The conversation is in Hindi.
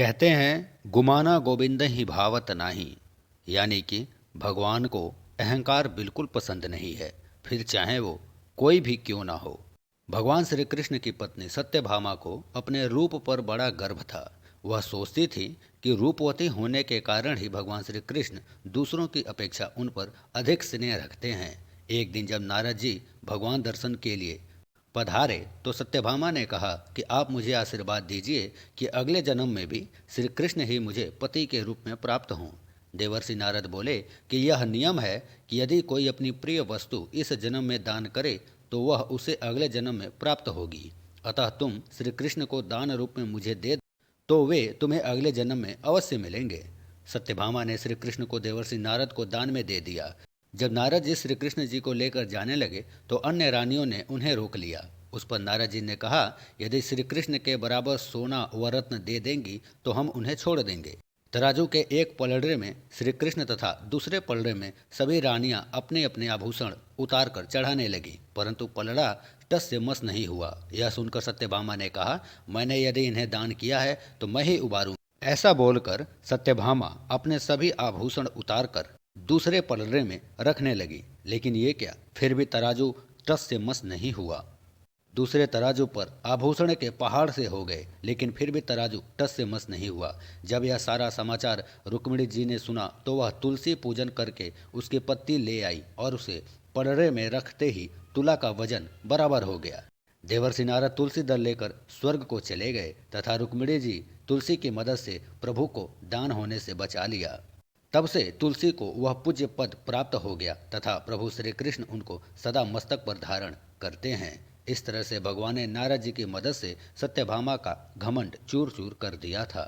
कहते हैं गुमाना गोविंद ही भावत नाही, यानी कि भगवान को अहंकार बिल्कुल पसंद नहीं है, फिर चाहे वो कोई भी क्यों ना हो। भगवान श्री कृष्ण की पत्नी सत्यभामा को अपने रूप पर बड़ा गर्व था। वह सोचती थी कि रूपवती होने के कारण ही भगवान श्री कृष्ण दूसरों की अपेक्षा उन पर अधिक स्नेह रखते हैं। एक दिन जब नारद जी भगवान दर्शन के लिए पधारे तो सत्यभामा ने कहा कि आप मुझे आशीर्वाद दीजिए कि अगले जन्म में भी श्री कृष्ण ही मुझे पति के रूप में प्राप्त हों। देवर्षि नारद बोले कि यह नियम है कि यदि कोई अपनी प्रिय वस्तु इस जन्म में दान करे तो वह उसे अगले जन्म में प्राप्त होगी। अतः तुम श्री कृष्ण को दान रूप में मुझे दे तो वे तुम्हें अगले जन्म में अवश्य मिलेंगे। सत्यभामा ने श्री कृष्ण को देवर्षि नारद को दान में दे दिया। जब नारद जी श्री कृष्ण जी को लेकर जाने लगे तो अन्य रानियों ने उन्हें रोक लिया। उस पर नारद जी ने कहा, यदि श्री कृष्ण के बराबर सोना व रत्न दे देंगी तो हम उन्हें छोड़ देंगे। तराजू के एक पलड़े में श्री कृष्ण तथा दूसरे पलड़े में सभी रानियां अपने अपने आभूषण उतार कर चढ़ाने लगी, परंतु पलड़ा टस से मस नहीं हुआ। यह सुनकर सत्यभामा ने कहा, मैंने यदि इन्हें दान किया है तो मैं ही उबारूं। ऐसा बोलकर सत्यभामा अपने सभी आभूषण उतार कर दूसरे पलड़े में रखने लगी, लेकिन ये क्या, फिर भी तराजू टस से मस नहीं हुआ। दूसरे तराजू पर आभूषण के पहाड़ से हो गए, लेकिन फिर भी तराजू टस से मस नहीं हुआ। जब यह सारा समाचार रुक्मिणी जी ने सुना तो वह तुलसी पूजन करके उसकी पत्ती ले आई और उसे पलड़े में रखते ही तुला का वजन बराबर हो गया। देवर्षि नारद तुलसी दल लेकर स्वर्ग को चले गए तथा रुक्मिणी जी तुलसी की मदद से प्रभु को दान होने से बचा लिया। तब से तुलसी को वह पूज्य पद प्राप्त हो गया तथा प्रभु श्री कृष्ण उनको सदा मस्तक पर धारण करते हैं। इस तरह से भगवान ने नारद जी की मदद से सत्यभामा का घमंड चूर चूर कर दिया था।